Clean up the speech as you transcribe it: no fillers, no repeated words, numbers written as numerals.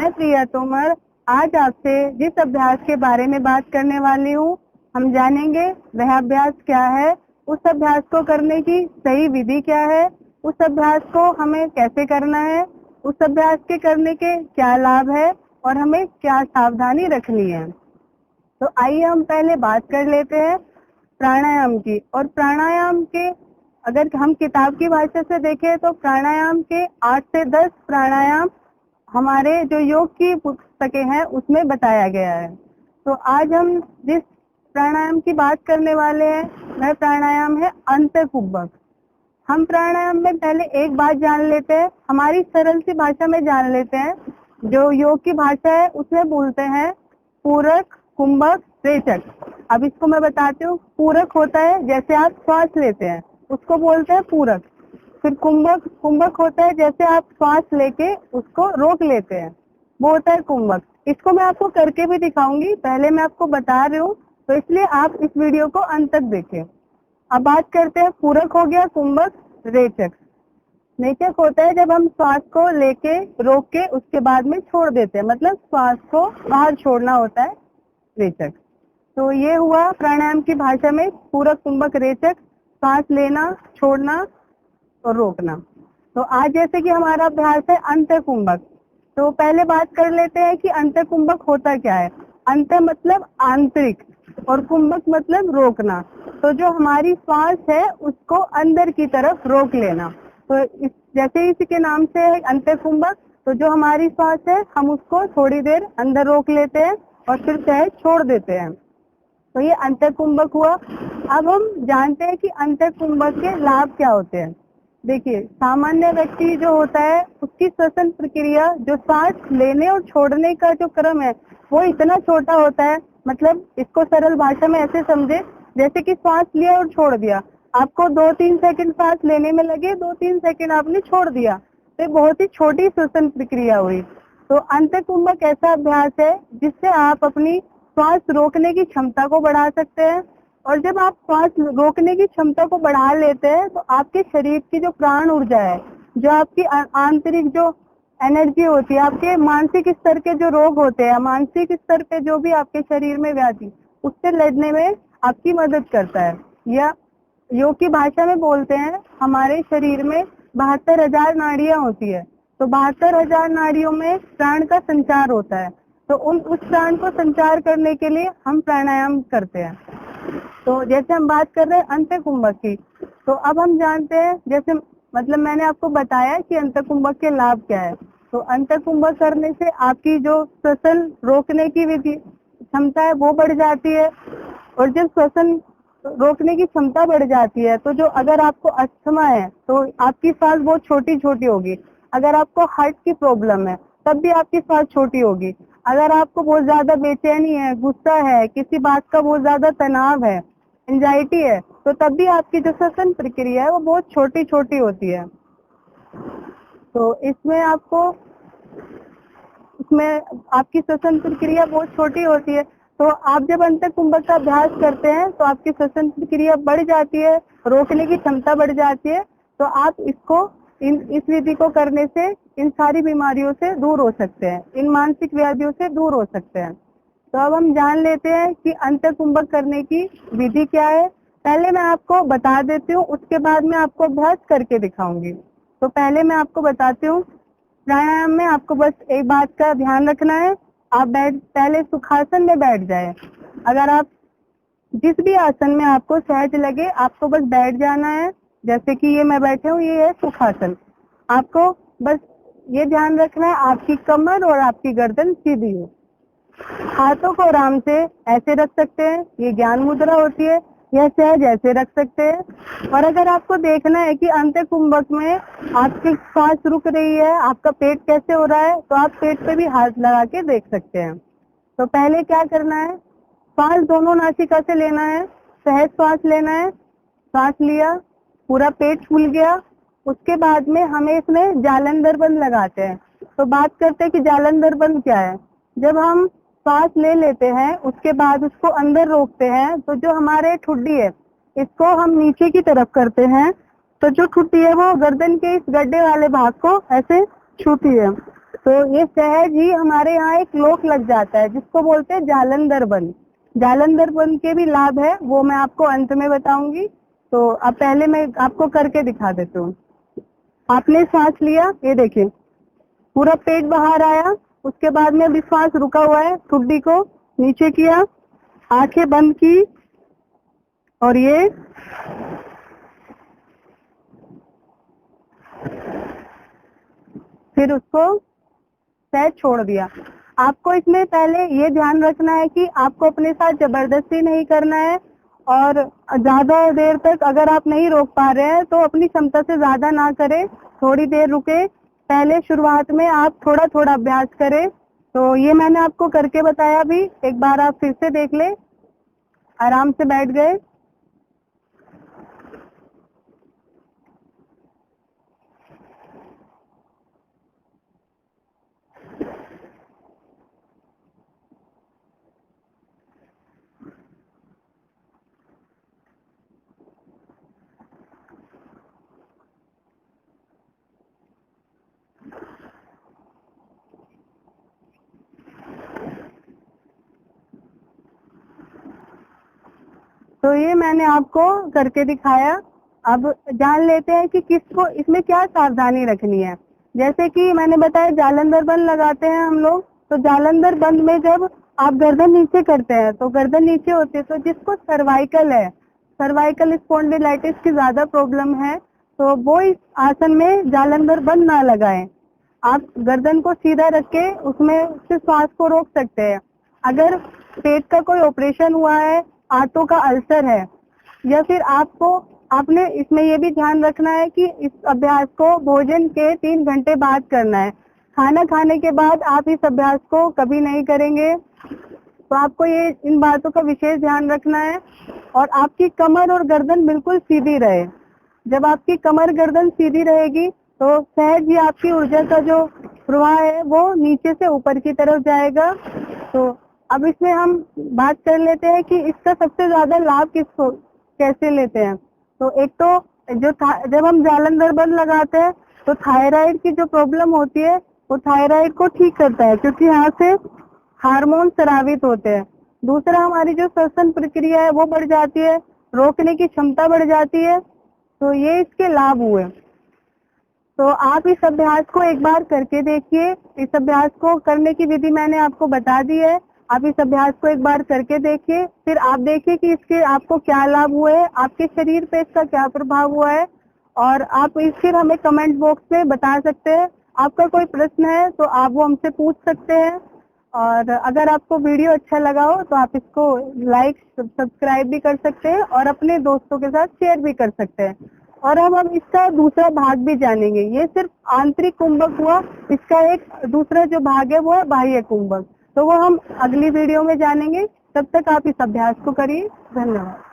मैं प्रिया तोमर आज आपसे जिस अभ्यास के बारे में बात करने वाली हूँ, हम जानेंगे वह अभ्यास क्या है, उस अभ्यास को करने की सही विधि क्या है, उस अभ्यास को हमें कैसे करना है, उस अभ्यास के करने के क्या लाभ है और हमें क्या सावधानी रखनी है। तो आइए हम पहले बात कर लेते हैं प्राणायाम की। और प्राणायाम के अगर हम किताब की भाषा से देखें तो प्राणायाम के 8 से 10 प्राणायाम हमारे जो योग की पुस्तकें हैं उसमें बताया गया है। तो आज हम जिस प्राणायाम की बात करने वाले हैं वह प्राणायाम है अंतकुंभक। हम प्राणायाम में पहले एक बात जान लेते हैं, हमारी सरल सी भाषा में जान लेते हैं। जो योग की भाषा है उसमें बोलते हैं पूरक, कुंभक, रेचक। अब इसको मैं बताती हूँ। पूरक होता है जैसे आप श्वास लेते हैं उसको बोलते हैं पूरक। फिर कुंभक होता है जैसे आप श्वास लेके उसको रोक लेते हैं, वो होता है कुंभक। इसको मैं आपको करके भी दिखाऊंगी, पहले मैं आपको बता रही हूँ तो इसलिए आप इस वीडियो को अंत तक देखें। अब बात करते हैं, पूरक हो गया, कुंभक, रेचक। रेचक होता है जब हम श्वास को लेके रोक के उसके बाद में छोड़ देते हैं, मतलब श्वास को बाहर छोड़ना होता है रेचक। तो ये हुआ प्राणायाम की भाषा में पूरक, कुंभक, रेचक, सांस लेना, छोड़ना और रोकना। तो आज जैसे कि हमारा अभ्यास है अंतकुंभक, तो पहले बात कर लेते हैं कि अंतकुंभक होता क्या है। अंत मतलब आंतरिक और कुंभक मतलब रोकना। तो जो हमारी श्वास है उसको अंदर की तरफ रोक लेना। तो इस जैसे इसी के नाम से है अंतकुंभक, तो जो हमारी श्वास है हम उसको थोड़ी देर अंदर रोक लेते हैं और फिर चाहे छोड़ देते हैं। तो ये अंतकुंभक हुआ। अब हम जानते हैं कि अंतकुंभक के लाभ क्या होते हैं। देखिए, सामान्य व्यक्ति जो होता है उसकी श्वसन प्रक्रिया, जो सांस लेने और छोड़ने का जो क्रम है वो इतना छोटा होता है। मतलब इसको सरल भाषा में ऐसे समझे, जैसे कि सांस लिया और छोड़ दिया, आपको 2-3 सेकंड सांस लेने में लगे, 2-3 सेकंड आपने छोड़ दिया, तो बहुत ही छोटी श्वसन प्रक्रिया हुई। तो अंतकुंभक ऐसा अभ्यास है जिससे आप अपनी श्वास रोकने की क्षमता को बढ़ा सकते हैं। और जब आप श्वास रोकने की क्षमता को बढ़ा लेते हैं तो आपके शरीर की जो प्राण ऊर्जा है, जो आपकी आंतरिक जो एनर्जी होती है, आपके मानसिक स्तर के जो रोग होते हैं, मानसिक स्तर पे जो भी आपके शरीर में व्याधि, उससे लड़ने में आपकी मदद करता है। या योग की भाषा में बोलते हैं हमारे शरीर में 72,000 नाड़ियां होती है। तो 72,000 नाड़ियों में प्राण का संचार होता है। तो उस प्राण को संचार करने के लिए हम प्राणायाम करते हैं। तो जैसे हम बात कर रहे हैं अंतकुंभक की, तो अब हम जानते हैं, जैसे मतलब मैंने आपको बताया कि अंतकुंभक के लाभ क्या है। तो अंतकुंभक करने से आपकी जो श्वसन रोकने की विधि क्षमता है वो बढ़ जाती है। और जब श्वसन रोकने की क्षमता बढ़ जाती है तो जो अगर आपको अस्थमा है तो आपकी सांस बहुत छोटी छोटी होगी। अगर आपको हार्ट की प्रॉब्लम है तब भी आपकी सांस छोटी होगी। अगर आपको बहुत ज्यादा बेचैनी है, गुस्सा है, किसी बात का बहुत ज्यादा तनाव है, एंजाइटी है, तो तब भी आपकी जो श्वसन प्रक्रिया है वो बहुत छोटी छोटी होती है। तो इसमें आपकी श्वसन प्रक्रिया बहुत छोटी होती है। तो आप जब अंतकुंभक का अभ्यास करते हैं तो आपकी श्वसन प्रक्रिया बढ़ जाती है, रोकने की क्षमता बढ़ जाती है। तो आप इस विधि को करने से इन सारी बीमारियों से दूर हो सकते हैं, इन मानसिक व्याधियों से दूर हो सकते हैं। तो अब हम जान लेते हैं कि अंतकुंभक करने की विधि क्या है। पहले मैं आपको बता देती हूँ, उसके बाद मैं आपको अभ्यास करके दिखाऊंगी। तो पहले मैं आपको बताती हूँ, प्राणायाम में आपको बस एक बात का ध्यान रखना है, आप पहले सुखासन में बैठ जाए। अगर आप जिस भी आसन में आपको सहज लगे आपको बस बैठ जाना है। जैसे कि ये मैं बैठे हूँ, ये है सुखासन। आपको बस ये ध्यान रखना है आपकी कमर और आपकी गर्दन सीधी हो। हाथों को आराम से ऐसे रख सकते हैं, ये ज्ञान मुद्रा होती है, यह सहज ऐसे रख सकते हैं। और अगर आपको देखना है कि अंतकुंभक में आपकी सांस रुक रही है, आपका पेट कैसे हो रहा है, तो आप पेट पे भी हाथ लगा के देख सकते हैं। तो पहले क्या करना है, सांस दोनों नासिका से लेना है, सहज सांस लेना है। सांस लिया, पूरा पेट फूल गया, उसके बाद में हमें इसमें जालंधर बंद लगाते हैं। तो बात करते हैं कि जालंधर बंद क्या है। जब हम सांस ले लेते हैं उसके बाद उसको अंदर रोकते हैं, तो जो हमारे ठुड्डी है इसको हम नीचे की तरफ करते हैं, तो जो ठुड्डी है वो गर्दन के इस गड्ढे वाले भाग को ऐसे छूती है। तो ये सहज ही हमारे यहाँ एक लोक लग जाता है जिसको बोलते हैं जालंधर बंद। जालंधर बंद के भी लाभ है, वो मैं आपको अंत में बताऊंगी। तो अब पहले मैं आपको करके दिखा देती हूँ। आपने सांस लिया, ये देखिए पूरा पेट बाहर आया, उसके बाद में अभी सांस रुका हुआ है, ठुड्डी को नीचे किया, आंखें बंद की और ये फिर उसको सहज छोड़ दिया। आपको इसमें पहले ये ध्यान रखना है कि आपको अपने साथ जबरदस्ती नहीं करना है, और ज्यादा देर तक अगर आप नहीं रोक पा रहे हैं तो अपनी क्षमता से ज्यादा ना करें, थोड़ी देर रुके। पहले शुरुआत में आप थोड़ा थोड़ा अभ्यास करें। तो ये मैंने आपको करके बताया भी, एक बार आप फिर से देख ले। आराम से बैठ गए। तो ये मैंने आपको करके दिखाया। अब जान लेते हैं कि किसको इसमें क्या सावधानी रखनी है। जैसे कि मैंने बताया जालंधर बंद लगाते हैं हम लोग, तो जालंधर बंद में जब आप गर्दन नीचे करते हैं तो गर्दन नीचे होती है, तो जिसको सर्वाइकल है, सर्वाइकल स्पॉन्डिलाइटिस की ज्यादा प्रॉब्लम है, तो वो इस आसन में जालंधर बंद ना लगाएं। आप गर्दन को सीधा रख के उसमें से श्वास को रोक सकते हैं। अगर पेट का कोई ऑपरेशन हुआ है, आंतों का अल्सर है, या फिर आपने इसमें ये भी ध्यान रखना है कि इस अभ्यास को भोजन के 3 घंटे बाद करना है। खाना खाने के बाद आप इस अभ्यास को कभी नहीं करेंगे। तो आपको ये इन बातों का विशेष ध्यान रखना है, और आपकी कमर और गर्दन बिल्कुल सीधी रहे। जब आपकी कमर गर्दन सीधी रहेगी तो सहज ही आपकी ऊर्जा का जो प्रवाह है वो नीचे से ऊपर की तरफ जाएगा। तो अब इसमें हम बात कर लेते हैं कि इसका सबसे ज्यादा लाभ किसको कैसे लेते हैं। तो एक तो जब हम जालंधर बंद लगाते हैं तो थायराइड की जो प्रॉब्लम होती है वो थायराइड को ठीक करता है, क्योंकि यहाँ से हार्मोन स्रावित होते हैं। दूसरा, हमारी जो श्वसन प्रक्रिया है वो बढ़ जाती है, रोकने की क्षमता बढ़ जाती है। तो ये इसके लाभ हुए। तो आप इस अभ्यास को एक बार करके देखिए। इस अभ्यास को करने की विधि मैंने आपको बता दी है। आप इस अभ्यास को एक बार करके देखिए, फिर आप देखिए कि इसके आपको क्या लाभ हुए, आपके शरीर पे इसका क्या प्रभाव हुआ है, और आप फिर हमें कमेंट बॉक्स में बता सकते हैं। आपका कोई प्रश्न है तो आप वो हमसे पूछ सकते हैं। और अगर आपको वीडियो अच्छा लगा हो तो आप इसको लाइक सब्सक्राइब भी कर सकते हैं और अपने दोस्तों के साथ शेयर भी कर सकते हैं। और अब हम इसका दूसरा भाग भी जानेंगे। ये सिर्फ आंतरिक कुंभक हुआ, इसका एक दूसरा जो भाग है वो है बाह्य कुंभक। तो वो हम अगली वीडियो में जानेंगे। तब तक आप इस अभ्यास को करिए। धन्यवाद।